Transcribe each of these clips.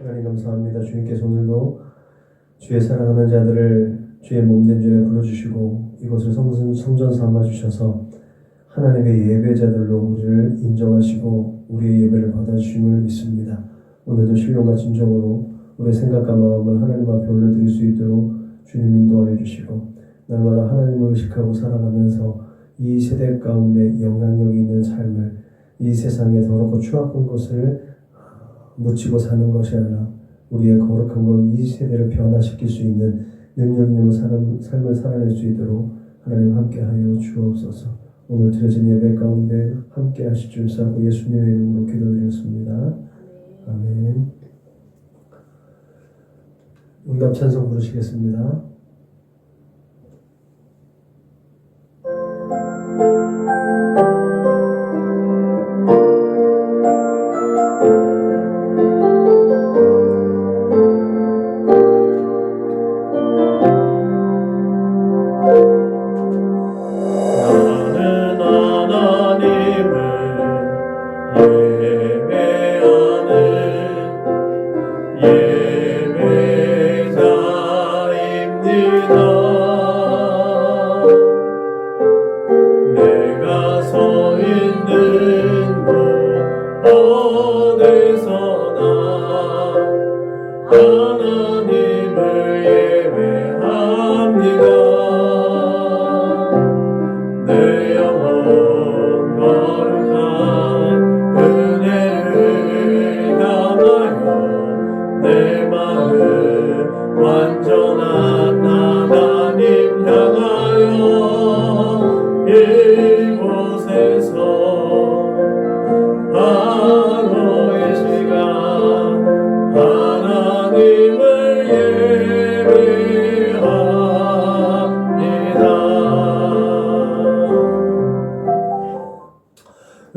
하나님 감사합니다. 주님께서 오늘도 주의 사랑하는 자들을 주의 몸된 전에 불러주시고 이곳을 성전 삼아주셔서 하나님의 예배자들로 우리를 인정하시고 우리의 예배를 받아주심을 믿습니다. 오늘도 신령과 진정으로 우리의 생각과 마음을 하나님 앞에 올려드릴 수 있도록 주님 인도하여 주시고 날마다 하나님을 의식하고 살아가면서 이 세대 가운데 영향력 있는 삶을 이 세상에 더럽고 추악한 것을 묻히고 사는 것이 아니라 우리의 거룩한 것 이 세대를 변화시킬 수 있는 능력 있는 삶을 살아낼 수 있도록 하나님 함께하여 주옵소서. 오늘 드려진 예배 가운데 함께 하실 줄 믿사오고 예수님의 이름으로 기도드렸습니다. 아멘. 응답 찬송 부르시겠습니다.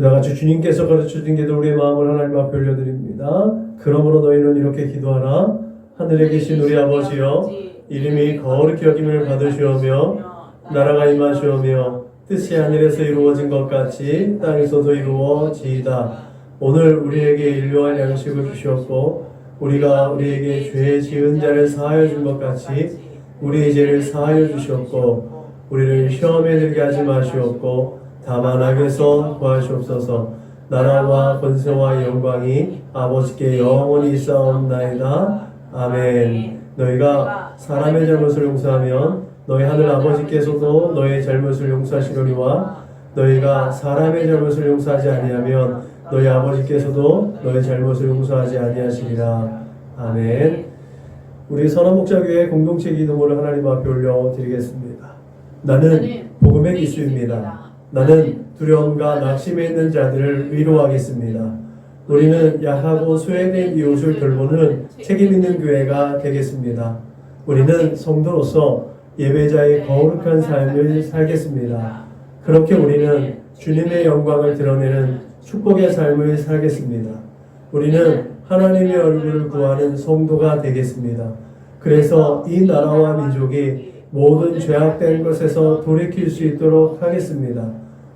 다같이 주님께서 가르쳐주신 기도 우리의 마음을 하나님 앞에 올려드립니다. 그러므로 너희는 이렇게 기도하라. 하늘에 계신 우리 아버지여, 이름이 거룩히 여김을 받으시오며 나라가 임하시오며 뜻이 하늘에서 이루어진 것 같이 땅에서도 이루어지이다. 오늘 우리에게 일용할 양식을 주시옵고 우리가 우리에게 죄 지은 자를 사하여 준 것 같이 우리의 죄를 사하여 주시옵고 우리를 시험에 들게 하지 마시옵고 다만 악에서 구하시옵소서. 나라와 권세와 영광이 아버지께 영원히 있사옵나이다. 아멘. 너희가 사람의 잘못을 용서하면 너희 하늘 아버지께서도 너희의 잘못을 용서하시려니와 너희가 사람의 잘못을 용서하지 아니하면 너희 아버지께서도 너희 잘못을 용서하지 아니하시리라. 아멘. 우리 선한목자교회 공동체 기도문을 하나님 앞에 올려드리겠습니다. 나는 복음의 기수입니다. 나는 두려움과 낙심에 있는 자들을 위로하겠습니다. 우리는 약하고 소외된 이웃을 돌보는 책임 있는 교회가 되겠습니다. 우리는 성도로서 예배자의 거룩한 삶을 살겠습니다. 그렇게 우리는 주님의 영광을 드러내는 축복의 삶을 살겠습니다. 우리는 하나님의 얼굴을 구하는 성도가 되겠습니다. 그래서 이 나라와 민족이 모든 죄악된 것에서 돌이킬 수 있도록 하겠습니다.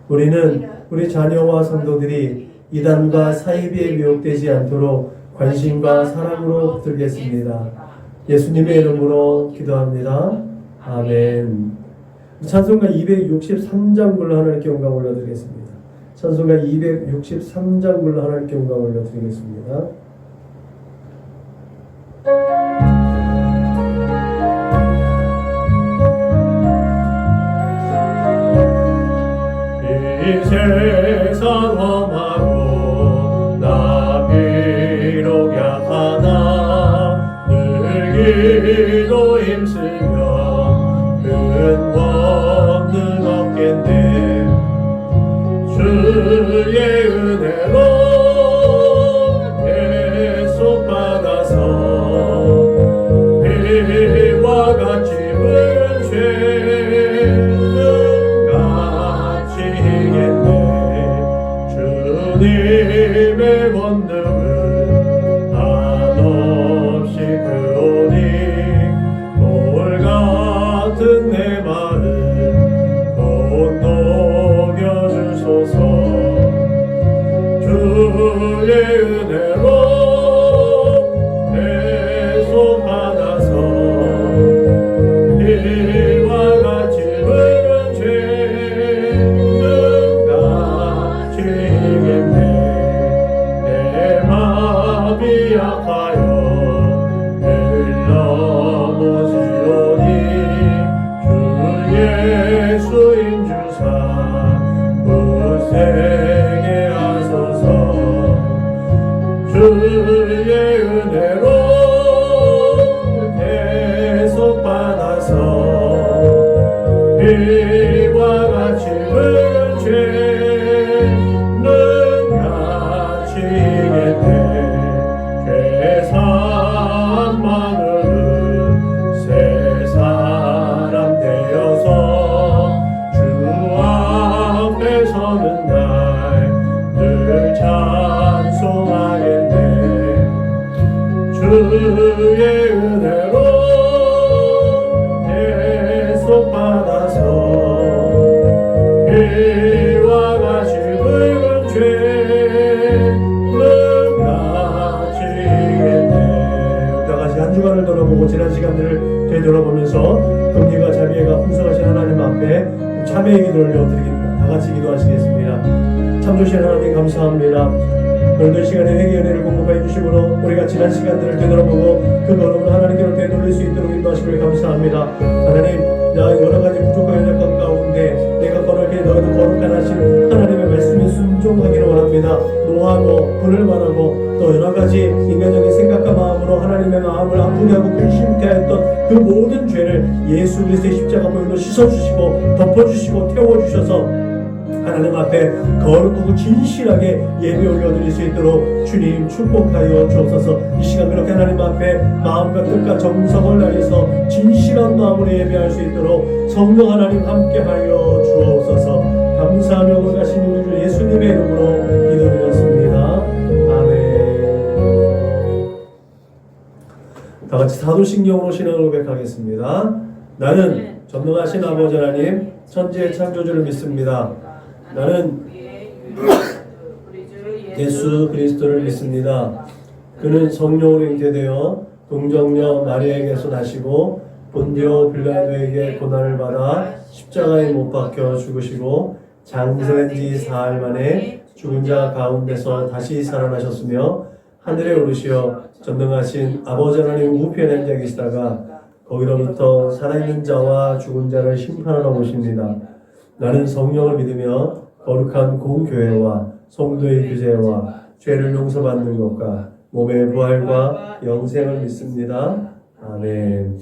우리는 우리 자녀와 성도들이 이단과 사이비에 미혹되지 않도록 관심과 사랑으로 붙들겠습니다. 예수님의 이름으로 기도합니다. 아멘. 찬송가 263장 불러 하나님께 영광 올려드리겠습니다. 찬송가 263장 불러 하나님께 영광 올려드리겠습니다. 이 세상 험하고 나 비록 약하나 늘 기도 힘쓰며 큰 권능 얻겠네. 주의 은혜로 계속 받아서 비와 같이 붉은 죄는 같이 이겠네. 주님의 권능은 한없이 크오니 돌 같은 내 마음 곧 녹여주소서. 주의 은혜로 계속 받아서 이와 같이 붉은 죄는 같이 이겠네. 내 마음이 아파요 늘 넘어지오니 주 예수인 주사 굳세게 하소서. 주의 은혜로 계속 받아서 이와 같이 붉은 죄는 같이 이겠네. 죄사함만으로 새 사람 되어서 주 앞에 서는 날 늘 찬송하겠네. 주의 은혜로 계속 받아서 이와 같이 붉은 죄는 같이 이겠네. 다 같이 한 주간을 돌아보고 지난 시간들을 되돌아보면서 긍휼과 자비가 풍성하신 하나님 앞에 참회의 기도를 드리겠습니다. 다 같이 기도하시겠습니다. 참 좋으신 하나님 감사합니다. 오늘도 시간에 회개의 은혜를 공급해 주심으로 우리가 지난 시간들을 되돌아보고 그 걸음을 하나님께로 되돌릴 수 있도록 인도하심을 감사합니다. 하나님, 나 여러 가지 부족과 연약한 가운데 내가 거룩해 너희도 거룩한 하신 하나님의 말씀에 순종하기를 원합니다. 노하고 불을 말하고 또 여러 가지 인간적인 생각과 마음으로 하나님의 마음을 아프게 하고 근심케 했던 그 모든 죄를 예수 그리스도의 십자가 보혈로 씻어주시고 덮어주시고 태워주셔서 하나님 앞에 거룩하고 진실하게 예배 올려드릴 수 있도록 주님 축복하여 주옵소서. 이 시간 그렇게 하나님 앞에 마음과 뜻과 정성을 다해서 진실한 마음으로 예배할 수 있도록 성령 하나님 함께하여 주옵소서. 감사하며 거룩하신 우리 주 예수님의 이름으로 기도드렸습니다. 아멘. 다같이 사도신경으로 신앙을 고백하겠습니다. 나는 전능하신 아버지 하나님 천지의 창조주를 믿습니다. 나는 예수 그리스도를 믿습니다. 그는 성령으로 잉태되어 동정녀 마리아에게서 나시고 본디오 빌라도에게 고난을 받아 십자가에 못 박혀 죽으시고 장사된 지 사흘 만에 죽은 자 가운데서 다시 살아나셨으며 하늘에 오르시어 전능하신 아버지 하나님 우편에 앉아 계시다가 거기로부터 살아있는 자와 죽은 자를 심판하러 오십니다. 나는 성령을 믿으며 거룩한 공교회와 성도의 교제와 죄를 용서받는 것과 몸의 부활과 영생을 믿습니다. 아멘.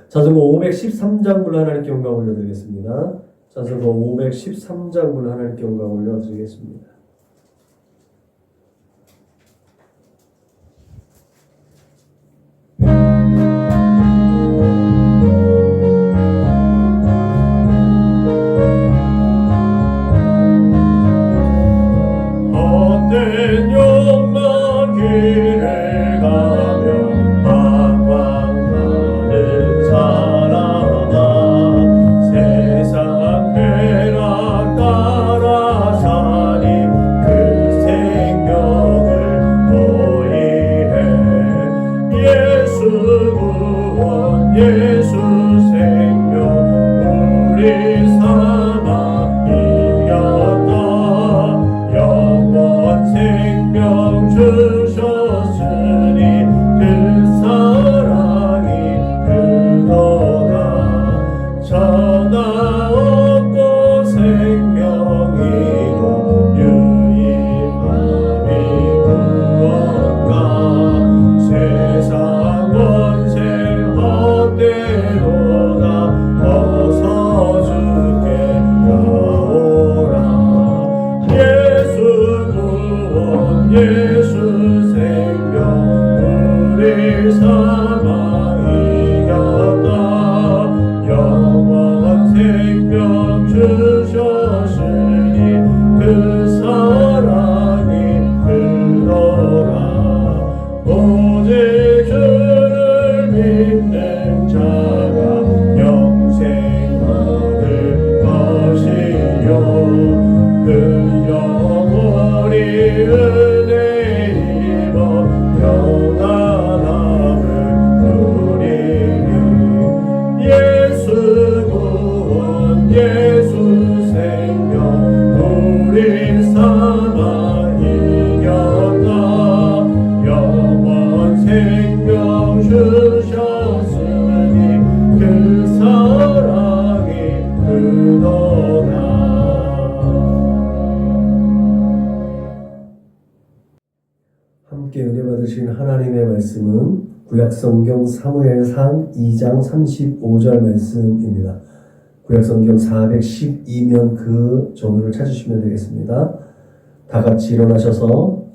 찬송가 513장 불러 하나님께 영광 올려드리겠습니다. 찬송가 513장 불러 하나님께 영광 올려드리겠습니다. 예수 생명 우리 삼아 이겼다. 영원 생명 주셨으니 그 사랑이 그도다. 천하 없고 생명이로 유익함이 무언가. 세상 권세 헛되도다. 어서 주께 나오라. 예수 구원 예수 생명 우리 삼아 이겼다. 영원 생명 주셨으니 그 사랑이 그도다. 오직 주를 믿는 자가 영생 얻을 것이요. 그 영원히 은혜 입어 영원함을 누리리. 예수 구원 예수 생명 우리 삼아 이겼다. 영원 생명 주셨으니 그 사랑이 그도다. 함께 은혜 받으신 하나님의 말씀은 구약성경 사무엘상 2장 35절 말씀입니다. 구약성경 412면 그 전후를 찾으시면 되겠습니다. 다 같이 일어나셔서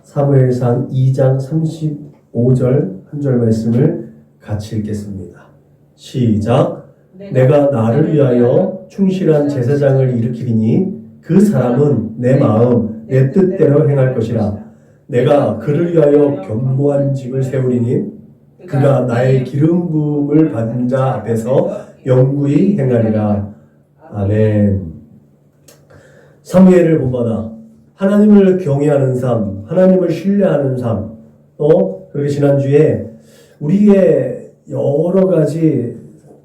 사무엘상 2장 35절 한 절 말씀을 같이 읽겠습니다. 시작. 내가 나를 위하여 충실한 제사장을 일으키리니 그 사람은 내 마음 내 뜻대로 행할 것이라. 내가 그를 위하여 견고한 집을 세우리니 그가 나의 기름 부음을 받은 자 앞에서 영구히 행하리라. 아멘. 사무엘을 본받아 하나님을 경외하는 삶, 하나님을 신뢰하는 삶, 또 그렇게 지난주에 우리의 여러 가지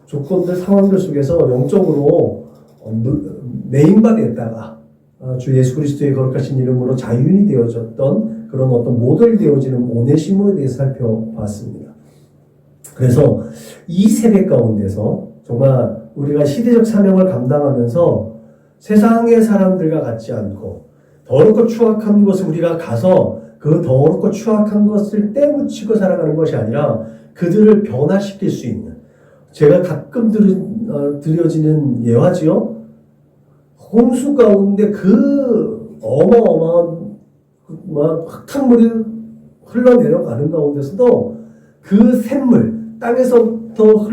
조건들, 상황들 속에서 영적으로 메인바됐다가 주 예수 그리스도의 거룩하신 이름으로 자유인이 되어졌던 그런 어떤 모델 되어지는 오네시모에 대해서 살펴봤습니다. 그래서 이 세대 가운데서 정말 우리가 시대적 사명을 감당하면서 세상의 사람들과 같지 않고 더럽고 추악한 곳에 우리가 가서 그 더럽고 추악한 것을 때묻히고 살아가는 것이 아니라 그들을 변화시킬 수 있는, 제가 가끔 드려지는 예화지요. 홍수 가운데 그 어마어마한 흙탕물이 흘러내려가는 가운데서도 그 샘물, 땅에서부터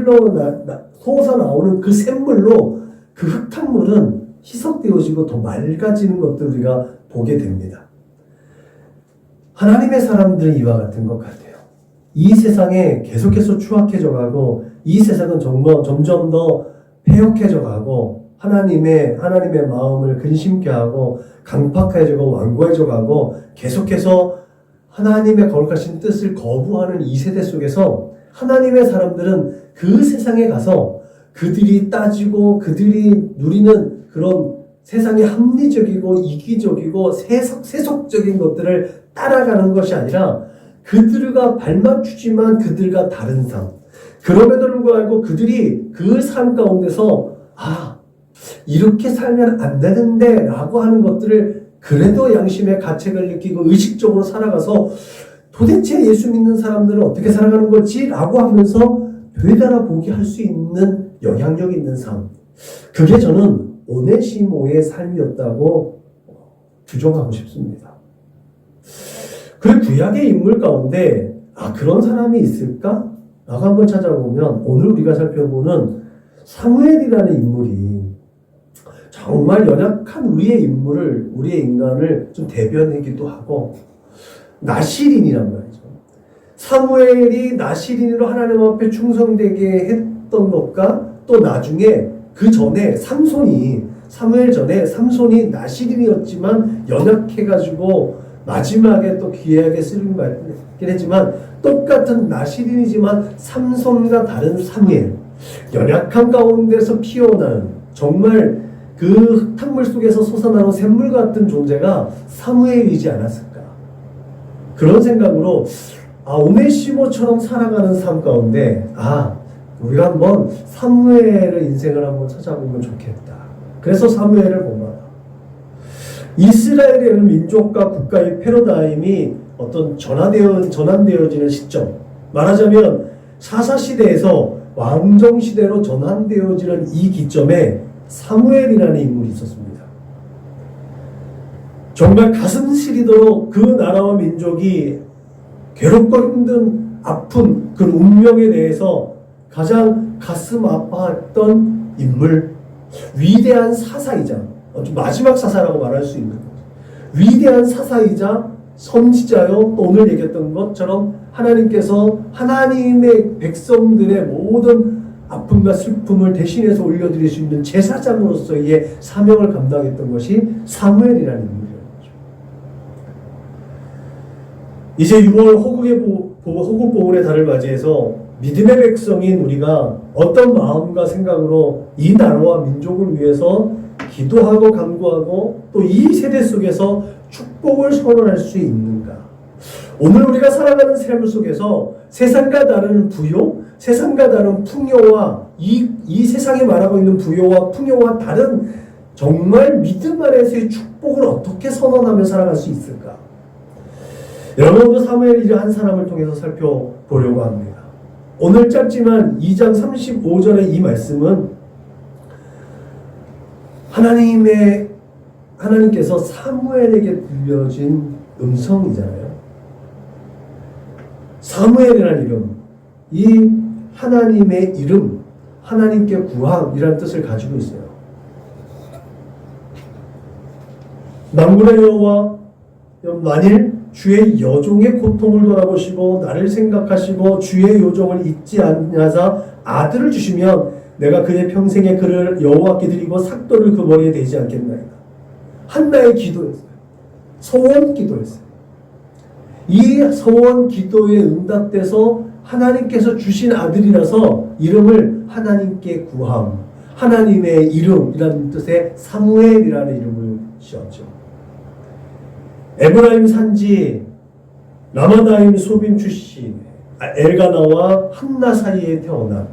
솟아나오는 그 샘물로 그 흙탕물은 희석되어지고 더 맑아지는 것들 우리가 보게 됩니다. 하나님의 사람들은 이와 같은 것 같아요. 이 세상에 계속해서 추악해져 가고 이 세상은 점점 더 폐역해져 가고 하나님의 마음을 근심케 하고 강팍해지고 완고해져 가고 계속해서 하나님의 거룩하신 뜻을 거부하는 이 세대 속에서 하나님의 사람들은 그 세상에 가서 그들이 따지고 그들이 누리는 그런 세상의 합리적이고 이기적이고 세속적인 것들을 따라가는 것이 아니라 그들과 발맞추지만 그들과 다른 삶, 그럼에도 불구하고 그들이 그 삶 가운데서 이렇게 살면 안 되는데 라고 하는 것들을 그래도 양심의 가책을 느끼고 의식적으로 살아가서 도대체 예수 믿는 사람들은 어떻게 살아가는 거지? 라고 하면서 되돌아보게 할 수 있는 영향력 있는 삶, 그게 저는 오네시모의 삶이었다고 주장하고 싶습니다. 그 구약의 인물 가운데 그런 사람이 있을까? 라고 한번 찾아보면 오늘 우리가 살펴보는 사무엘이라는 인물이 정말 연약한 우리의 인간을 좀 대변하기도 하고, 나시린이란 말이죠. 사무엘이 나시린으로 하나님 앞에 충성되게 했던 것과 또 나중에 그 전에 사무엘 전에 삼손이 나시린이었지만 연약해가지고 마지막에 또 귀하게 쓰임받긴 했지만 똑같은 나시린이지만 삼손과 다른 사무엘, 연약한 가운데서 피어나는 정말 그 흙탕물 속에서 솟아나는 샘물 같은 존재가 사무엘이지 않았을까. 그런 생각으로 오네시모처럼 살아가는 삶 가운데 우리가 한번 사무엘의 인생을 한번 찾아보면 좋겠다. 그래서 사무엘을 본다. 이스라엘의 민족과 국가의 패러다임이 어떤 전환되어지는 시점, 말하자면 사사시대에서 왕정시대로 전환되어지는 이 기점에 사무엘이라는 인물이 있었습니다. 정말 가슴 시리도록 그 나라와 민족이 괴롭고 힘든 아픈 그 운명에 대해서 가장 가슴 아파했던 인물, 위대한 사사이자 마지막 사사라고 말할 수 있는 거죠. 위대한 사사이자 선지자요, 또 오늘 얘기했던 것처럼 하나님께서 하나님의 백성들의 모든 아픔과 슬픔을 대신해서 올려드릴 수 있는 제사장으로서의 사명을 감당했던 것이 사무엘이라는 인물이었죠. 이제 6월 호국 보훈의 달을 맞이해서 믿음의 백성인 우리가 어떤 마음과 생각으로 이 나라와 민족을 위해서 기도하고 간구하고 또 이 세대 속에서 축복을 선언할 수 있는가? 오늘 우리가 살아가는 삶 속에서 세상과 다른 부요, 세상과 다른 풍요와 이 세상에 말하고 있는 부요와 풍요와 다른 정말 믿음 안에서의 축복을 어떻게 선언하며 살아갈 수 있을까? 여러분도 사무엘이 한 사람을 통해서 살펴보려고 합니다. 오늘 짧지만 2장 35절의 이 말씀은 하나님께서 사무엘에게 들려진 음성이잖아요. 사무엘이라는 이름, 이 하나님의 이름, 하나님께 구함이라는 뜻을 가지고 있어요. 만군의 여호와, 만일 주의 여종의 고통을 돌아보시고 나를 생각하시고 주의 요정을 잊지 않냐사 아들을 주시면 내가 그의 평생에 그를 여호와께 드리고 삭도를 그 머리에 대지 않겠나이다. 한나의 기도였어요. 소원 기도였어요. 이 소원 기도에 응답돼서 하나님께서 주신 아들이라서 이름을 하나님께 구함, 하나님의 이름이라는 뜻의 사무엘이라는 이름을 지었죠. 에브라임 산지 라마다임 소빔 출신 엘가나와 한나 사이에 태어난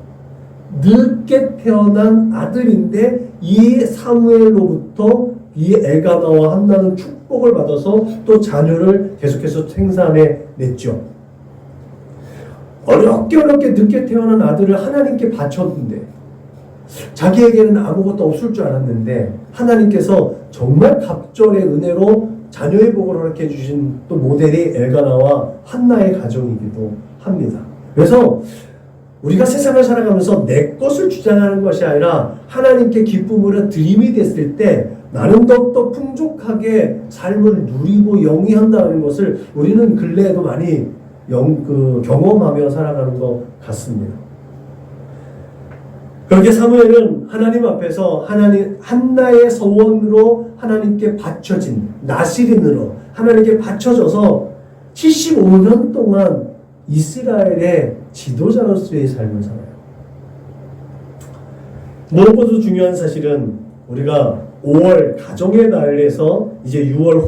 늦게 태어난 아들인데 이 사무엘로부터 이 엘가나와 한나는 축복을 받아서 또 자녀를 계속해서 생산해냈죠. 어렵게 늦게 태어난 아들을 하나님께 바쳤는데 자기에게는 아무것도 없을 줄 알았는데 하나님께서 정말 갑절의 은혜로 자녀의 복을 허락해 주신 또 모델이 엘가나와 한나의 가정이기도 합니다. 그래서 우리가 세상을 살아가면서 내 것을 주장하는 것이 아니라 하나님께 기쁨으로 드림이 됐을 때 나는 더욱더 풍족하게 삶을 누리고 영위한다는 것을 우리는 근래에도 많이 경험하며 살아가는 것 같습니다. 그렇게 사무엘은 하나님 앞에서 한나의 소원으로 하나님께 바쳐진 나시린으로 하나님께 바쳐져서 75년 동안 이스라엘의 지도자로서의 삶을 살아요. 무엇보다 중요한 사실은 우리가 5월 가정의 달에서 이제 6월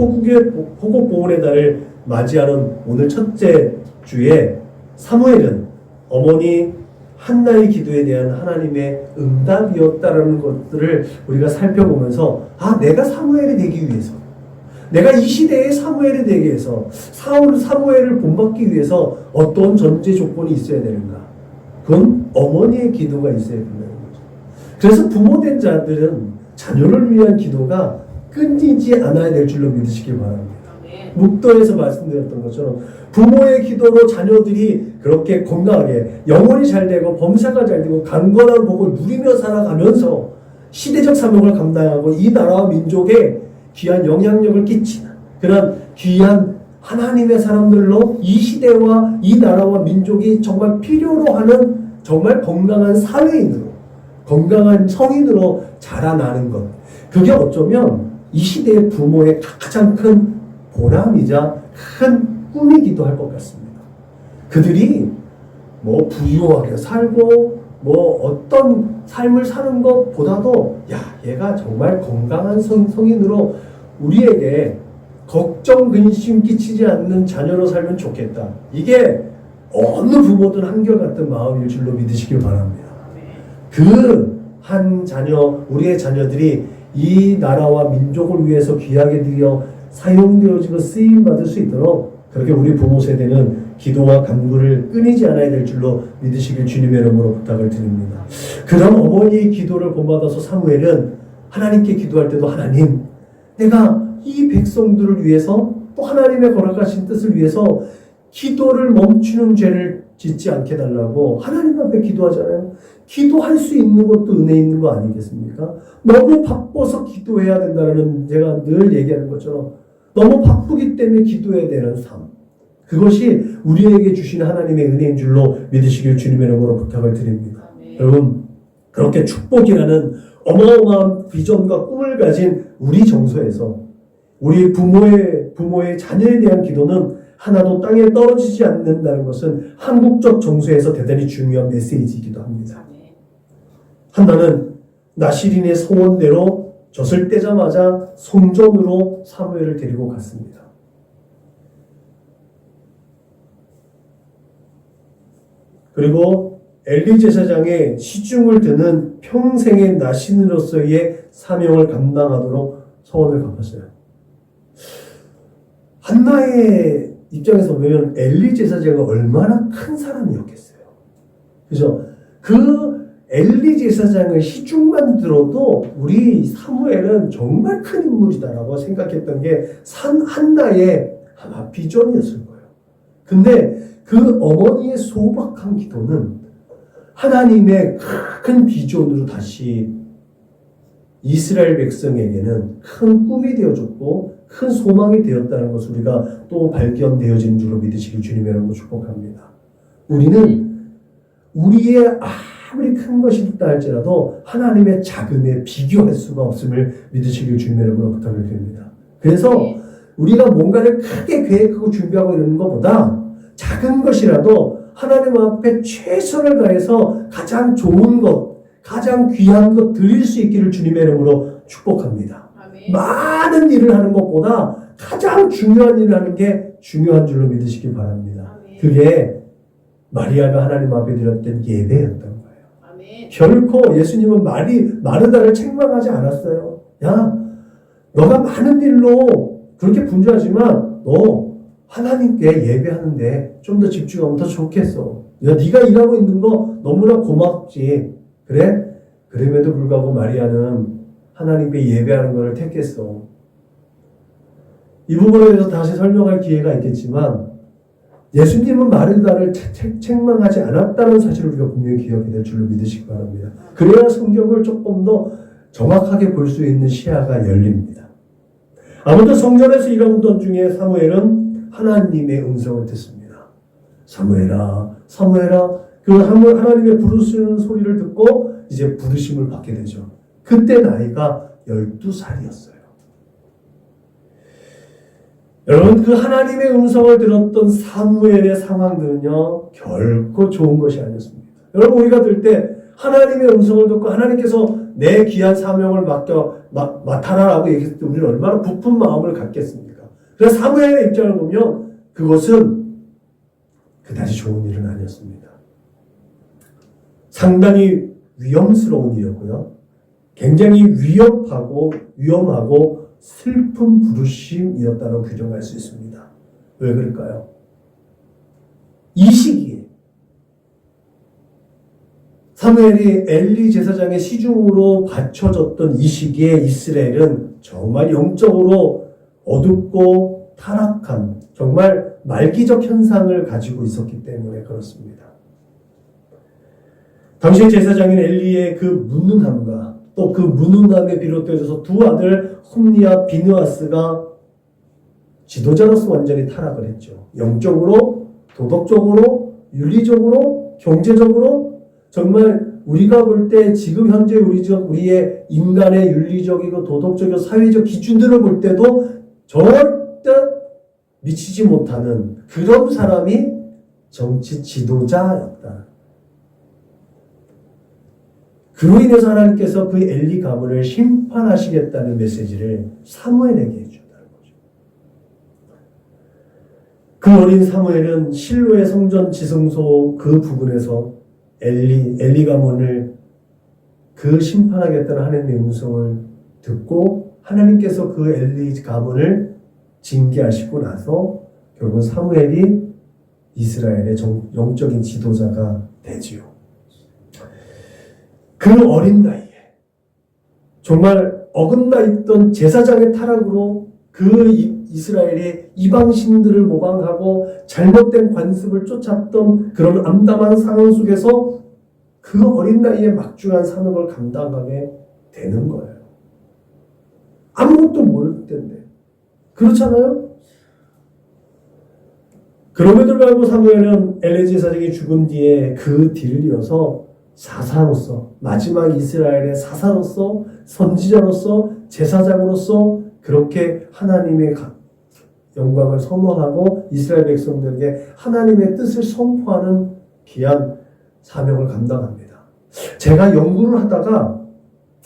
호국 보훈의 달을 맞이하는 오늘 첫째 주에 사무엘은 어머니 한나의 기도에 대한 하나님의 응답이었다라는 것들을 우리가 살펴보면서 내가 사무엘이 되기 위해서 내가 이 시대의 사무엘이 되기 위해서 사무엘을 본받기 위해서 어떤 전제 조건이 있어야 되는가? 그건 어머니의 기도가 있어야 된다는 거죠. 그래서 부모된 자들은 자녀를 위한 기도가 끊이지 않아야 될 줄로 믿으시길 바랍니다. 묵도에서 말씀드렸던 것처럼 부모의 기도로 자녀들이 그렇게 건강하게 영혼이 잘 되고 범사가 잘 되고 강건한 복을 누리며 살아가면서 시대적 사명을 감당하고 이 나라와 민족에 귀한 영향력을 끼치는 그런 귀한 하나님의 사람들로 이 시대와 이 나라와 민족이 정말 필요로 하는 정말 건강한 사회인으로 건강한 성인으로 자라나는 것, 그게 어쩌면 이 시대의 부모의 가장 큰 보람이자 큰 꿈이기도 할 것 같습니다. 그들이 부유하게 살고 뭐 어떤 삶을 사는 것보다도 야 얘가 정말 건강한 성인으로 우리에게 걱정 근심 끼치지 않는 자녀로 살면 좋겠다. 이게 어느 부모든 한결같은 마음일 줄로 믿으시길 바랍니다. 그 한 자녀, 우리의 자녀들이 이 나라와 민족을 위해서 귀하게 드려 사용되어지고 쓰임받을 수 있도록 그렇게 우리 부모 세대는 기도와 간구를 끊이지 않아야 될 줄로 믿으시길 주님의 이름으로 부탁을 드립니다. 그런 어머니의 기도를 본받아서 사무엘은 하나님께 기도할 때도 하나님, 내가 이 백성들을 위해서 또 하나님의 거룩하신 뜻을 위해서 기도를 멈추는 죄를 짓지 않게 달라고 하나님 앞에 기도하잖아요. 기도할 수 있는 것도 은혜 있는 거 아니겠습니까? 너무 바빠서 기도해야 된다는 제가 늘 얘기하는 것처럼 너무 바쁘기 때문에 기도해야 되는 삶. 그것이 우리에게 주신 하나님의 은혜인 줄로 믿으시길 주님의 이름으로 부탁을 드립니다. 여러분, 그렇게 축복이라는 어마어마한 비전과 꿈을 가진 우리 정서에서 우리 부모의 자녀에 대한 기도는 하나도 땅에 떨어지지 않는다는 것은 한국적 정서에서 대단히 중요한 메시지이기도 합니다. 한나는 나시린의 소원대로 젖을 떼자마자 성전으로 사무엘을 데리고 갔습니다. 그리고 엘리 제사장의 시중을 드는 평생의 나신으로서의 사명을 감당하도록 소원을 갚았어요. 한나의 입장에서 보면 엘리 제사장은 얼마나 큰 사람이었겠어요. 그죠? 그 엘리 제사장의 시중만 들어도 우리 사무엘은 정말 큰 인물이다라고 생각했던 게 한나의 아마 비전이었을 거예요. 근데 그 어머니의 소박한 기도는 하나님의 큰 비전으로 다시 이스라엘 백성에게는 큰 꿈이 되어줬고 큰 소망이 되었다는 것을 우리가 또 발견되어진 줄로 믿으시길 주님의 이름으로 축복합니다. 우리는 우리의 아무리 큰 것이 있다 할지라도 하나님의 작음에 비교할 수가 없음을 믿으시길 주님의 이름으로 부탁을 드립니다. 그래서 우리가 뭔가를 크게 계획하고 준비하고 있는 것보다 작은 것이라도 하나님 앞에 최선을 다해서 가장 좋은 것, 가장 귀한 것 드릴 수 있기를 주님의 이름으로 축복합니다. 아멘. 많은 일을 하는 것보다 가장 중요한 일을 하는 게 중요한 줄로 믿으시기 바랍니다. 아멘. 그게 마리아가 하나님 앞에 드렸던 예배였던 거예요. 아멘. 결코 예수님은 마르다를 책망하지 않았어요. 야, 너가 많은 일로 그렇게 분주하지만 너 하나님께 예배하는데 좀 더 집중하면 더 좋겠어. 야, 네가 일하고 있는 거 너무나 고맙지. 그래? 그럼에도 불구하고 마리아는 하나님께 예배하는 것을 택했어. 이 부분에 대해서 다시 설명할 기회가 있겠지만 예수님은 마르다를 책망하지 않았다는 사실을 우리가 분명히 기억해야 될 줄로 믿으시기 바랍니다. 그래야 성경을 조금 더 정확하게 볼 수 있는 시야가 열립니다. 아무튼 성전에서 일하던 도중에 사무엘은 하나님의 음성을 듣습니다. 사무엘아, 사무엘아. 그 하나님의 부르시는 소리를 듣고 이제 부르심을 받게 되죠. 그때 나이가 12살이었어요. 여러분, 그 하나님의 음성을 들었던 사무엘의 상황들은요, 결코 좋은 것이 아니었습니다. 여러분, 우리가 들 때 하나님의 음성을 듣고 하나님께서 내 귀한 사명을 맡아라라고 얘기했을 때 우리는 얼마나 부푼 마음을 갖겠습니까? 그래서 사무엘의 입장을 보면 그것은 그다지 좋은 일은 아니었습니다. 상당히 위험스러운 일이었고요. 굉장히 위험하고 슬픈 부르심이었다고 규정할 수 있습니다. 왜 그럴까요? 이 시기에 사무엘이 엘리 제사장의 시중으로 바쳐졌던 이 시기에 이스라엘은 정말 영적으로 어둡고 타락한 정말 말기적 현상을 가지고 있었기 때문에 그렇습니다. 당시 제사장인 엘리의 그 무능함과 또 그 무능함에 비롯되어서 두 아들 홈리와 비느하스가 지도자로서 완전히 타락을 했죠. 영적으로, 도덕적으로, 윤리적으로, 경제적으로 정말 우리가 볼 때 지금 현재 우리의 인간의 윤리적이고 도덕적이고 사회적 기준들을 볼 때도 절대 미치지 못하는 그런 사람이 정치 지도자였다. 그로 인해서 하나님께서 그 엘리 가문을 심판하시겠다는 메시지를 사무엘에게 해준다는 거죠. 그 어린 사무엘은 실로의 성전 지성소 그 부근에서 엘리 가문을 그 심판하겠다는 하나님의 음성을 듣고 하나님께서 그 엘리 가문을 징계하시고 나서 결국 사무엘이 이스라엘의 영적인 지도자가 되지요. 그 어린 나이에 정말 어긋나 있던 제사장의 타락으로 그 이스라엘의 이방신들을 모방하고 잘못된 관습을 쫓았던 그런 암담한 상황 속에서 그 어린 나이에 막중한 사명을 감당하게 되는 거예요. 아무것도 모를 때인데. 그렇잖아요? 그럼에도 불구하고 사무엘은 엘리 제사장이 죽은 뒤에 그 뒤를 이어서 사사로서, 마지막 이스라엘의 사사로서, 선지자로서, 제사장으로서 그렇게 하나님의 영광을 선언하고 이스라엘 백성들에게 하나님의 뜻을 선포하는 귀한 사명을 감당합니다. 제가 연구를 하다가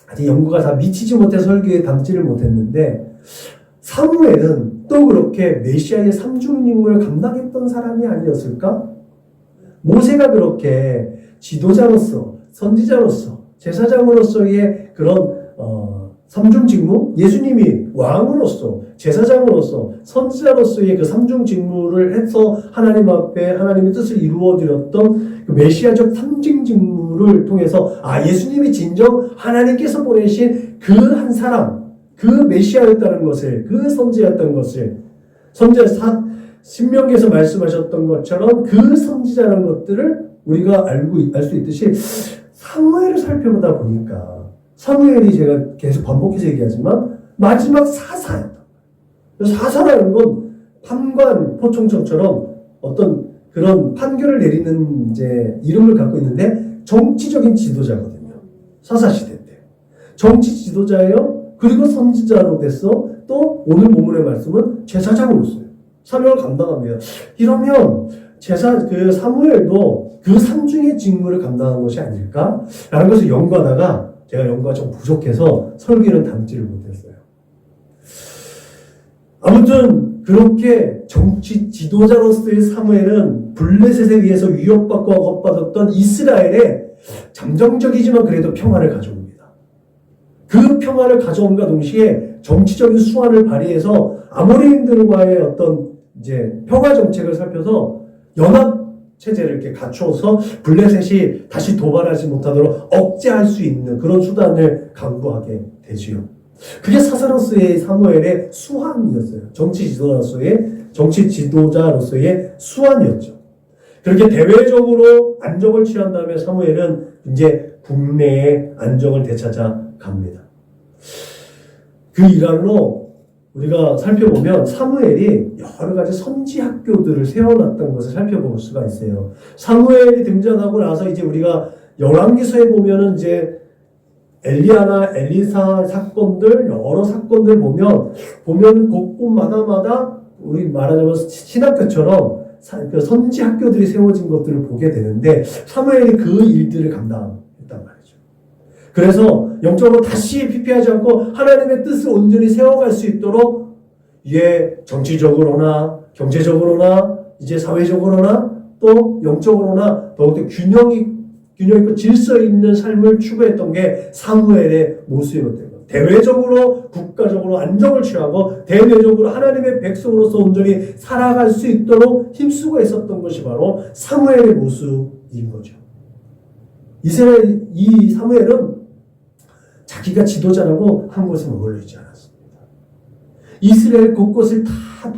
아직 연구가 다 미치지 못해 설교에 담지를 못했는데 사무엘은 또 그렇게 메시아의 삼중임무를 감당했던 사람이 아니었을까? 모세가 그렇게 지도자로서, 선지자로서, 제사장으로서의 그런 삼중직무, 예수님이 왕으로서, 제사장으로서, 선지자로서의 그 삼중직무를 해서 하나님 앞에 하나님의 뜻을 이루어드렸던 그 메시아적 삼중직무를 통해서 예수님이 진정 하나님께서 보내신 그 한 사람, 그 메시아였다는 것을, 그 선지자였던 것을, 신명기에서 말씀하셨던 것처럼 그 선지자라는 것들을 우리가 알 수 있듯이 사무엘을 살펴보다 보니까 사무엘이 제가 계속 반복해서 얘기하지만 마지막 사사였다. 사사라는 건 판관, 포총청처럼 어떤 그런 판결을 내리는 이제 이름을 갖고 있는데 정치적인 지도자거든요. 사사시대 때. 정치 지도자예요. 그리고 선지자로 됐어. 또 오늘 본문의 말씀은 제사장으로서요. 사명을 감당합니다. 이러면 그 사무엘도 그 삼중의 직무를 감당한 것이 아닐까? 라는 것을 연구하다가 제가 연구가 좀 부족해서 설교는 담지를 못했어요. 아무튼 그렇게 정치 지도자로서의 사무엘은 블레셋에 의해서 위협받고 억압받았던 이스라엘에 잠정적이지만 그래도 평화를 가져옵니다. 그 평화를 가져옴과 동시에 정치적인 수완을 발휘해서 아모리인들과의 어떤 이제 평화 정책을 살펴서 연합 체제를 이렇게 갖추어서 블레셋이 다시 도발하지 못하도록 억제할 수 있는 그런 수단을 강구하게 되지요. 그게 사사로서의 사무엘의 수완이었어요. 정치 지도자로서의 수완이었죠. 그렇게 대외적으로 안정을 취한 다음에 사무엘은 이제 국내의 안정을 되찾아 갑니다. 그 일환으로 우리가 살펴보면 사무엘이 여러 가지 선지 학교들을 세워놨던 것을 살펴볼 수가 있어요. 사무엘이 등장하고 나서 이제 우리가 열왕기서에 보면은 이제 엘리야나 엘리사 사건들, 여러 사건들 보면 곳곳마다 우리 말하자면 신학교처럼 그 선지 학교들이 세워진 것들을 보게 되는데 사무엘이 그 일들을 감당했단 말이죠. 그래서 영적으로 다시 피폐하지 않고 하나님의 뜻을 온전히 세워갈 수 있도록 정치적으로나 경제적으로나 이제 사회적으로나 또 영적으로나 더욱더 균형 있고 질서 있는 삶을 추구했던 게 사무엘의 모습이었던 거예요. 대외적으로 국가적으로 안정을 취하고 대내적으로 하나님의 백성으로서 온전히 살아갈 수 있도록 힘쓰고 있었던 것이 바로 사무엘의 모습인 거죠. 이 사무엘은 자기가 지도자라고 한 곳에 머물러 있지 않았습니다. 이스라엘 곳곳을 다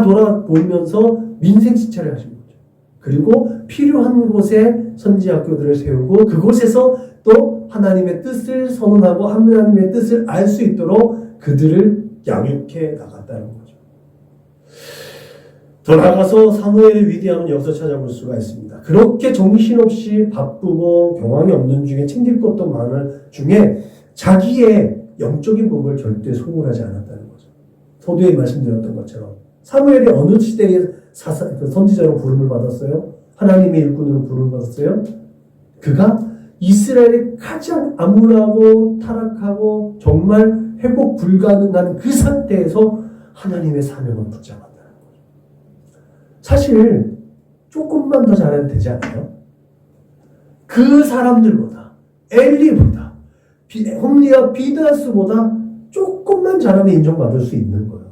돌아보면서 민생시찰을 하신 거죠. 그리고 필요한 곳에 선지학교들을 세우고 그곳에서 또 하나님의 뜻을 선언하고 하나님의 뜻을 알 수 있도록 그들을 양육해 나갔다는 거죠. 더 나아가서 사무엘의 위대함은 여기서 찾아볼 수가 있습니다. 그렇게 정신없이 바쁘고 경황이 없는 중에 챙길 것도 많은 중에 자기의 영적인 법을 절대 소홀하지 않았다는 거죠. 서두에 말씀드렸던 것처럼 사무엘이 어느 시대에 선지자로 부름을 받았어요? 하나님의 일꾼으로 부름을 받았어요? 그가 이스라엘이 가장 암울하고 타락하고 정말 회복 불가능한 그 상태에서 하나님의 사명을 붙잡았다는 거죠. 사실 조금만 더 잘해도 되지 않아요? 그 사람들보다, 엘리보다, 홈리와 비드아스보다 조금만 잘하면 인정받을 수 있는 거예요.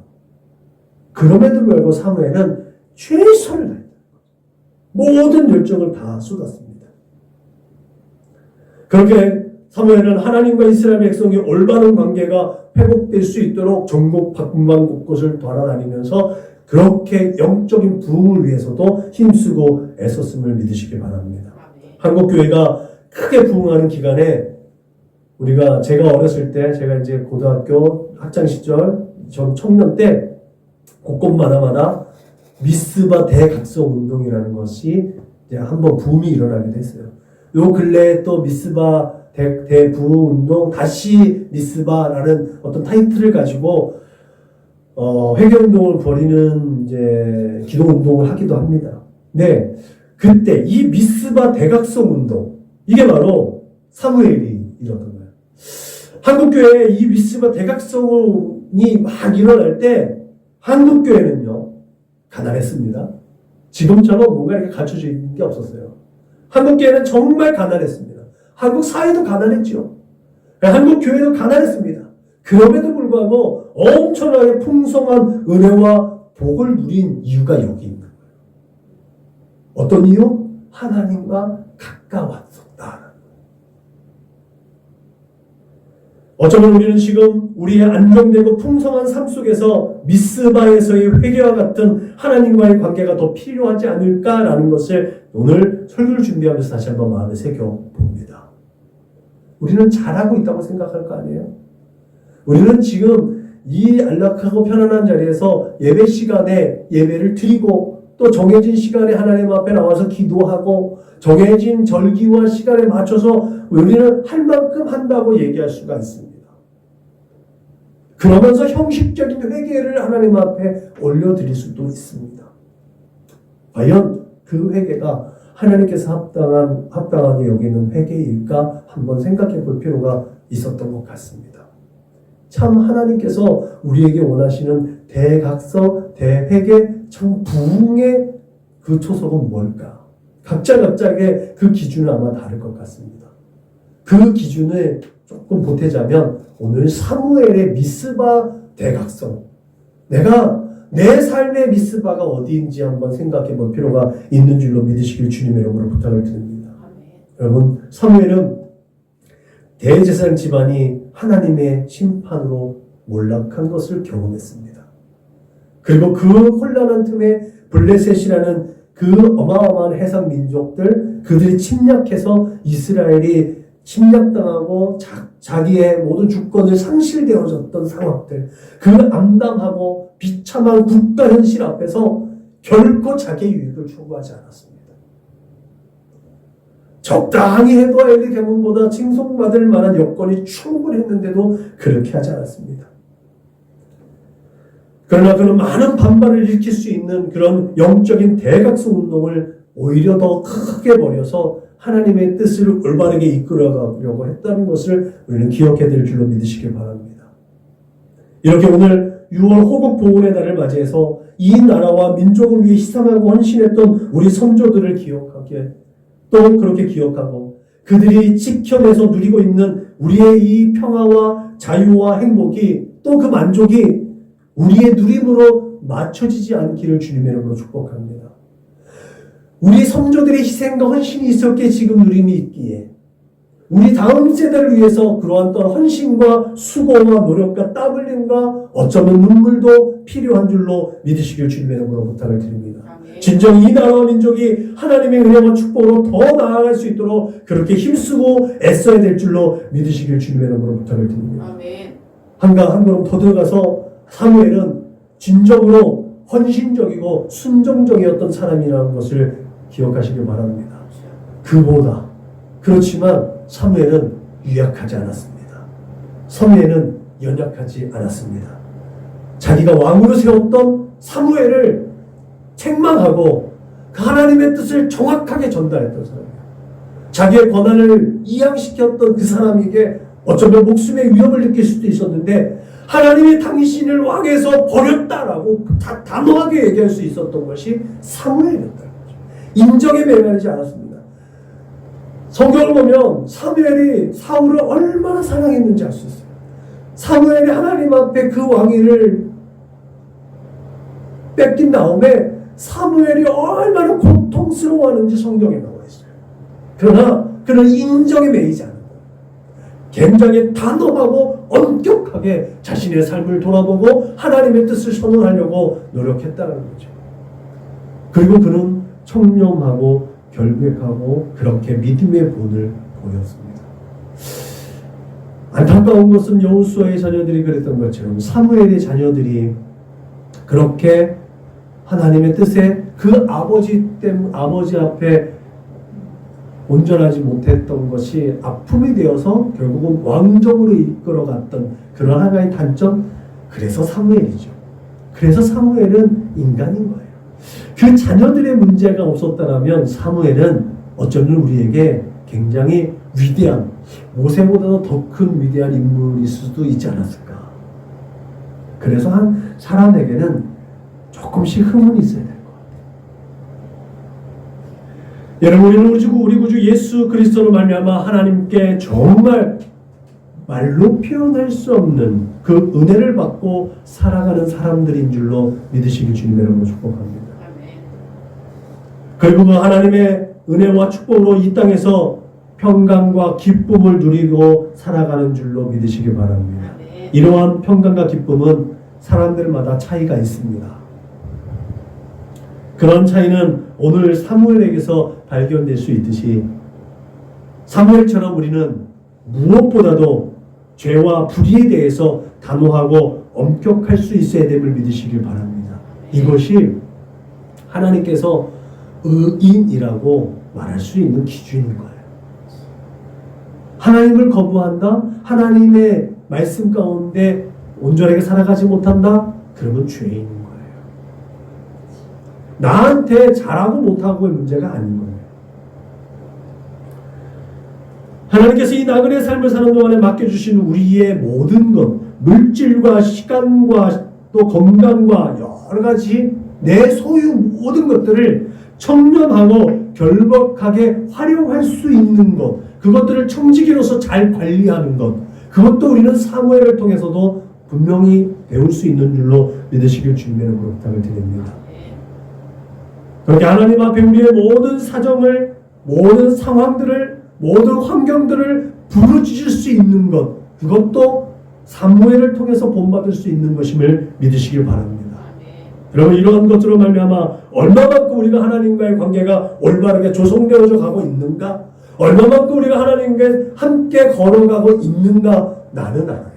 그럼에도 불구하고 사무엘은 최선을 다했다. 모든 열정을 다 쏟았습니다. 그렇게 사무엘은 하나님과 이스라엘 백성이 올바른 관계가 회복될 수 있도록 전국 방방 곳곳을 돌아다니면서 그렇게 영적인 부흥을 위해서도 힘쓰고 애썼음을 믿으시기 바랍니다. 한국교회가 크게 부흥하는 기간에 제가 어렸을 때, 제가 이제 고등학교 학창 시절, 전 청년 때 곳곳마다 미스바 대각성 운동이라는 것이 이제 한번 붐이 일어나기도 했어요. 요 근래에 또 미스바 대부흥 운동, 다시 미스바라는 어떤 타이틀을 가지고 회개 운동을 벌이는 이제 기도 운동을 하기도 합니다. 네, 그때 이 미스바 대각성 운동, 이게 바로 사무엘이 이뤘던 거예요. 한국교회에 이 미스바 대각성이 막 일어날 때 한국교회는요 가난했습니다. 지금처럼 뭔가 이렇게 갖춰져 있는 게 없었어요. 한국교회는 정말 가난했습니다. 한국 사회도 가난했죠. 한국교회도 가난했습니다. 그럼에도 불구하고 엄청나게 풍성한 은혜와 복을 누린 이유가 여기 있는 거예요. 어떤 이유? 하나님과 가까웠었다. 어쩌면 우리는 지금 우리의 안정되고 풍성한 삶 속에서 미스바에서의 회개와 같은 하나님과의 관계가 더 필요하지 않을까라는 것을 오늘 설교를 준비하면서 다시 한번 마음에 새겨봅니다. 우리는 잘하고 있다고 생각할 거 아니에요? 우리는 지금 이 안락하고 편안한 자리에서 예배 시간에 예배를 드리고 또 정해진 시간에 하나님 앞에 나와서 기도하고 정해진 절기와 시간에 맞춰서 우리는 할 만큼 한다고 얘기할 수가 있습니다. 그러면서 형식적인 회개를 하나님 앞에 올려드릴 수도 있습니다. 과연 그 회개가 하나님께서 합당하게 여기는 회개일까 한번 생각해 볼 필요가 있었던 것 같습니다. 참 하나님께서 우리에게 원하시는 대각성, 대회개, 참 부흥의 그 초석은 뭘까? 각자의 그 기준은 아마 다를 것 같습니다. 그 기준을 조금 보태자면 오늘 사무엘의 미스바 대각성, 내가 내 삶의 미스바가 어디인지 한번 생각해 볼 필요가 있는 줄로 믿으시길 주님의 이름으로 부탁을 드립니다. 여러분, 사무엘은 대제사장 집안이 하나님의 심판으로 몰락한 것을 경험했습니다. 그리고 그 혼란한 틈에 블레셋이라는 그 어마어마한 해상 민족들, 그들이 침략해서 이스라엘이 침략당하고 자기의 모든 주권을 상실되어졌던 상황들, 그 암담하고 비참한 국가 현실 앞에서 결코 자기의 유익을 추구하지 않았습니다. 적당히 해도 엘리 계문보다 칭송받을 만한 여건이 충분했는데도 그렇게 하지 않았습니다. 그러나 그는 많은 반발을 일으킬 수 있는 그런 영적인 대각성 운동을 오히려 더 크게 벌여서 하나님의 뜻을 올바르게 이끌어가려고 했다는 것을 우리는 기억해야 될 줄로 믿으시길 바랍니다. 이렇게 오늘 6월 호국 보훈의 날을 맞이해서 이 나라와 민족을 위해 희생하고 헌신했던 우리 선조들을 기억하게, 또 그렇게 기억하고 그들이 지켜내서 누리고 있는 우리의 이 평화와 자유와 행복이, 또 그 만족이 우리의 누림으로 맞춰지지 않기를 주님의 이름으로 축복합니다. 우리 선조들의 희생과 헌신이 있었기에 지금 누림이 있기에 우리 다음 세대를 위해서 그러한 또한 헌신과 수고와 노력과 땀 흘림과 어쩌면 눈물도 필요한 줄로 믿으시길 주님의 이름으로 부탁을 드립니다. 아멘. 진정 이 나라와 민족이 하나님의 은혜와 축복으로 더 나아갈 수 있도록 그렇게 힘쓰고 애써야 될 줄로 믿으시길 주님의 이름으로 부탁을 드립니다. 아멘. 한 걸음 더 들어가서 사무엘은 진정으로 헌신적이고 순종적이었던 사람이라는 것을 기억하시길 바랍니다. 그보다 그렇지만 사무엘은 유약하지 않았습니다. 사무엘은 연약하지 않았습니다. 자기가 왕으로 세웠던 사무엘을 책망하고 그 하나님의 뜻을 정확하게 전달했던 사람이에요. 자기의 권한을 이양시켰던 그 사람에게 어쩌면 목숨의 위협을 느낄 수도 있었는데 하나님이 당신을 왕에서 버렸다라고 단호하게 얘기할 수 있었던 것이 사무엘이었다는 거죠. 인정에 매달리지 않았습니다. 성경을 보면 사무엘이 사울을 얼마나 사랑했는지 알 수 있어요. 사무엘이 하나님 앞에 그 왕위를 뺏긴 다음에 사무엘이 얼마나 고통스러워하는지 성경에 나와 있어요. 그러나 그는 인정에 매이지 않는다. 굉장히 단호하고 엄격하게 자신의 삶을 돌아보고 하나님의 뜻을 선언하려고 노력했다는 거죠. 그리고 그는 청렴하고 결백하고 그렇게 믿음의 본을 보였습니다. 안타까운 것은 여호수아의 자녀들이 그랬던 것처럼 사무엘의 자녀들이 그렇게 하나님의 뜻에 그 아버지 앞에 온전하지 못했던 것이 아픔이 되어서 결국은 왕정으로 이끌어갔던 그런 하나의 단점, 그래서 사무엘이죠. 그래서 사무엘은 인간인 거예요. 그 자녀들의 문제가 없었다면 사무엘은 어쩌면 우리에게 굉장히 위대한, 모세보다도 더 큰 위대한 인물일 수도 있지 않았을까. 그래서 한 사람에게는 조금씩 흥분이 있어야 될 것 같아요. 여러분, 우리는 우리 구주 예수 그리스도로 말미암아 하나님께 정말 말로 표현할 수 없는 그 은혜를 받고 살아가는 사람들인 줄로 믿으시길 주님의 이름으로 축복합니다. 그리고 그 하나님의 은혜와 축복으로 이 땅에서 평강과 기쁨을 누리고 살아가는 줄로 믿으시기 바랍니다. 이러한 평강과 기쁨은 사람들마다 차이가 있습니다. 그런 차이는 오늘 사무엘에게서 발견될 수 있듯이 사무엘처럼 우리는 무엇보다도 죄와 불의에 대해서 단호하고 엄격할 수 있어야 됨을 믿으시길 바랍니다. 이것이 하나님께서 의인이라고 말할 수 있는 기준인 거예요. 하나님을 거부한다? 하나님의 말씀 가운데 온전하게 살아가지 못한다? 그러면 죄인인 거예요. 나한테 잘하고 못하고의 문제가 아닌 거예요. 하나님께서 이 나그네 삶을 사는 동안에 맡겨주신 우리의 모든 것, 물질과 시간과 또 건강과 여러 가지 내 소유 모든 것들을 청렴하고 결백하게 활용할 수 있는 것, 그것들을 청지기로서 잘 관리하는 것, 그것도 우리는 사무엘을 통해서도 분명히 배울 수 있는 줄로 믿으시길 주님의 이름으로 부탁을 드립니다. 그렇게 하나님 앞에 우리의 모든 사정을, 모든 상황들을, 모든 환경들을 부르짖을 수 있는 것, 그것도 사무엘을 통해서 본받을 수 있는 것임을 믿으시길 바랍니다. 여러분, 이러한 것으로 말미암아 얼마만큼 우리가 하나님과의 관계가 올바르게 조성되어져 가고 있는가? 얼마만큼 우리가 하나님과 함께 걸어가고 있는가? 나는 알아요.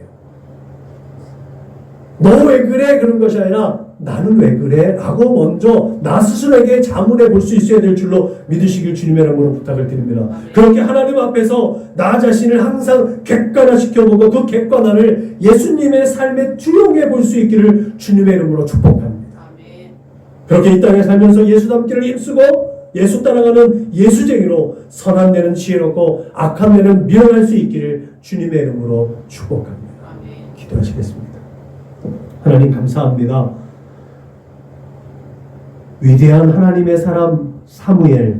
너 왜 그래? 그런 것이 아니라 나는 왜 그래? 라고 먼저 나 스스로에게 자문해 볼 수 있어야 될 줄로 믿으시길 주님의 이름으로 부탁을 드립니다. 그렇게 하나님 앞에서 나 자신을 항상 객관화시켜보고 그 객관화를 예수님의 삶에 투영해 볼 수 있기를 주님의 이름으로 축복합니다. 그렇게 이 땅에 살면서 예수닮기를 힘쓰고 예수 따라가는 예수쟁이로 선한 데는 지혜롭고 악한 데는 미련할 수 있기를 주님의 이름으로 축복합니다. 기도하시겠습니다. 하나님 감사합니다. 위대한 하나님의 사람 사무엘,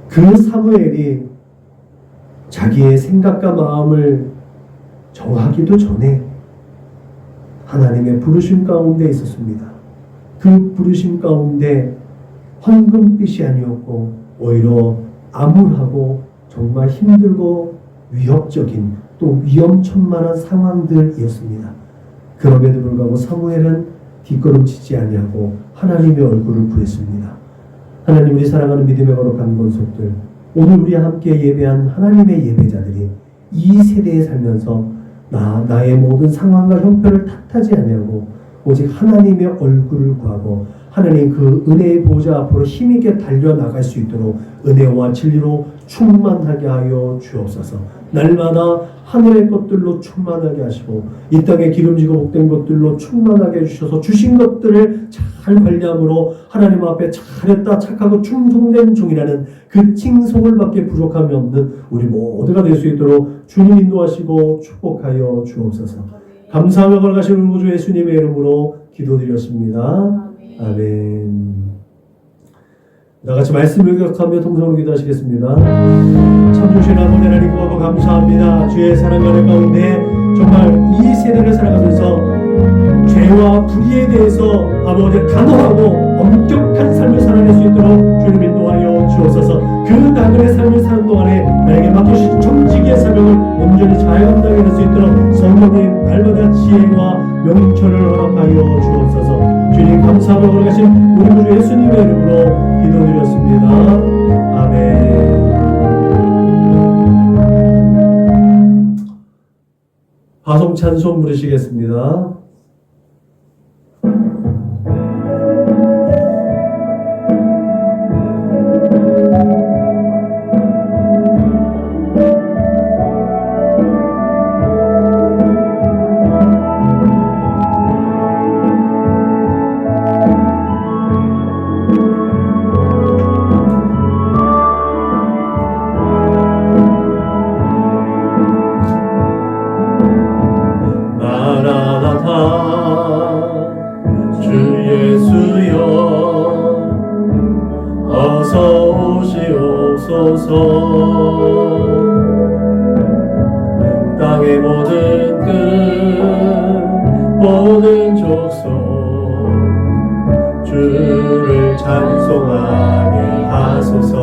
그 사무엘이 자기의 생각과 마음을 정하기도 전에 하나님의 부르심 가운데 있었습니다. 그 부르심 가운데 황금빛이 아니었고 오히려 암울하고 정말 힘들고 위협적인 또 위험천만한 상황들이었습니다. 그럼에도 불구하고 사무엘은 뒷걸음치지 아니하고 하나님의 얼굴을 구했습니다. 하나님, 우리 사랑하는 믿음의 거룩한 권속들, 오늘 우리와 함께 예배한 하나님의 예배자들이 이 세대에 살면서 나의 모든 상황과 형편을 탓하지 아니하고 오직 하나님의 얼굴을 구하고 하나님 그 은혜의 보좌 앞으로 힘있게 달려나갈 수 있도록 은혜와 진리로 충만하게 하여 주옵소서. 날마다 하늘의 것들로 충만하게 하시고 이 땅에 기름지고 복된 것들로 충만하게 해주셔서 주신 것들을 잘 관리함으로 하나님 앞에 잘했다 착하고 충성된 종이라는 그 칭송을 받게 부족함이 없는 우리 모두가 될 수 있도록 주님 인도하시고 축복하여 주옵소서. 감사하며 걸어가신 우리 구주 예수님의 이름으로 기도드렸습니다. 아멘. 다같이 말씀을 기억하며 통성으로 기도하시겠습니다. 참 좋으신 아버지 하나님 고맙고 감사합니다. 주의 사랑의 은혜 가운데 정말 이 세대를 살아가면서 죄와 불의에 대해서 아버지 단호하고 엄격한 삶을 살아낼 수 있도록 주님 인도하여 주옵소서. 그 나그네 삶을 사는 동안에 나에게 맡겨주신 청지기의 사명을 온전히 잘 감당해낼 수 있도록 성령님 날마다 지혜와 명철을 허락하여 주옵소서. 주님 감사하며 걸어가신 우리 구주 예수님의 이름으로 기도드렸습니다. 아멘. 화성 찬송 부르시겠습니다. 땅의 모든 끝 모든 족속 주를 찬송하게 하소서.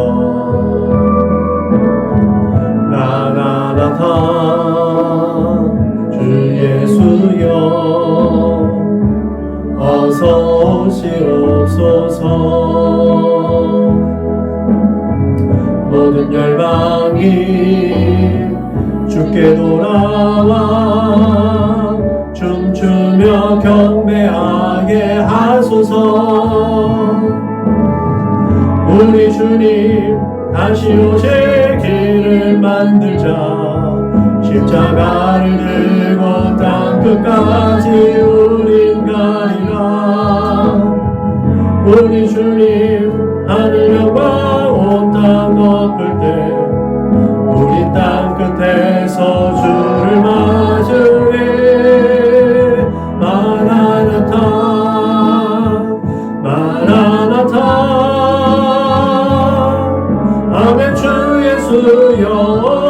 마라나타 주 예수여 어서 오시옵소서. 모든 열방이 주께 돌아와 춤추며 경배하게 하소서. 우리 주님 다시 오실 길을 만들자. 십자가를 들고 땅 끝까지 우린 가리라. 우리 주님 하늘 영광 온 땅 덮을 때 우리 땅 끝에서 주를 맞으리. 마라나타 마라나타 아멘. 주 예수여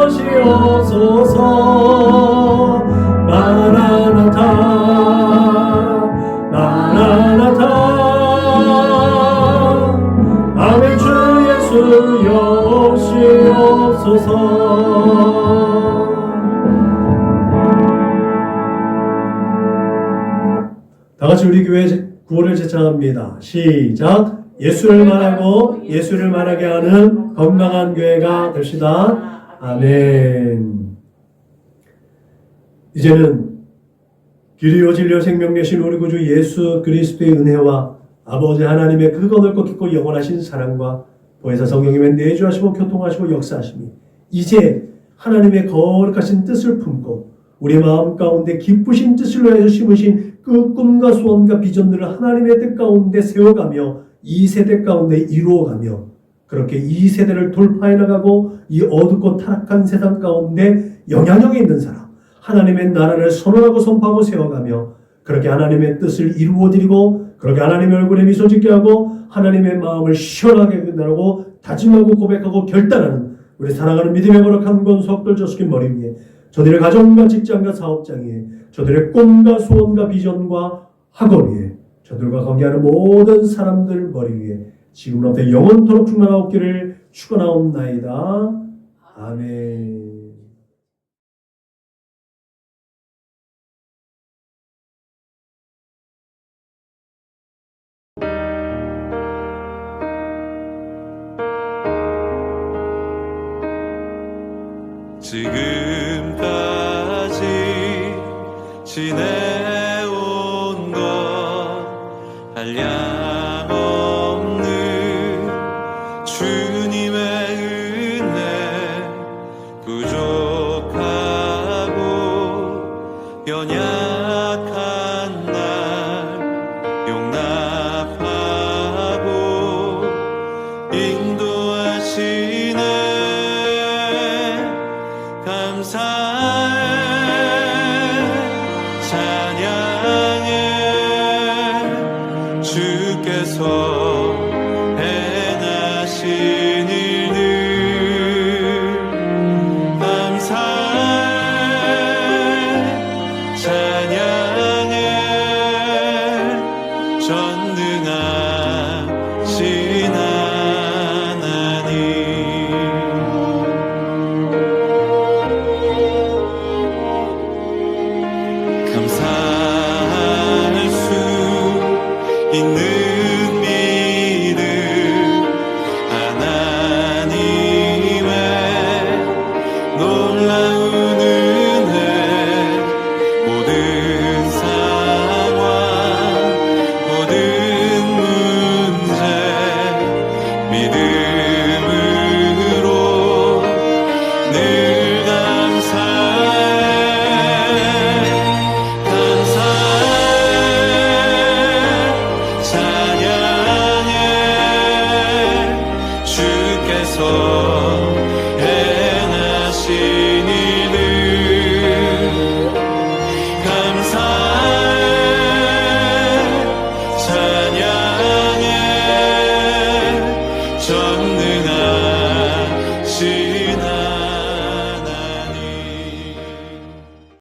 오시옵소서. 마라나타 마라나타 아멘. 주 예수여 오시옵소서. 다같이 우리 교회 구호를 제창합니다. 시작. 예수를 말하고 예수를 말하게 하는 건강한 교회가 됩시다. 아멘. 이제는 길이요 진리요 생명 되신 우리 구주 예수 그리스도의 은혜와 아버지 하나님의 크고 넓고 깊고 영원하신 사랑과 보혜사 성령님의 내주하시고 교통하시고 역사하심이 이제 하나님의 거룩하신 뜻을 품고 우리 마음 가운데 기쁘신 뜻을 위하여 심으신 그 꿈과 소원과 비전들을 하나님의 뜻 가운데 세워가며 이 세대 가운데 이루어가며 그렇게 이 세대를 돌파해 나가고 이 어둡고 타락한 세상 가운데 영향력이 있는 사람, 하나님의 나라를 선언하고 선포하고 세워가며 그렇게 하나님의 뜻을 이루어드리고 그렇게 하나님의 얼굴에 미소 짓게 하고 하나님의 마음을 시원하게 하고 다짐하고 고백하고 결단하는 우리 사랑하는 믿음의 거룩한 권속들 저수긴 머리 위에 저들의 가정과 직장과 사업장에 저들의 꿈과 소원과 비전과 학업 위에 저들과 관계하는 모든 사람들 머리 위에 지금부터 영원토록 충만하옵기를 축원하옵나이다. 아멘. 지금까지 지내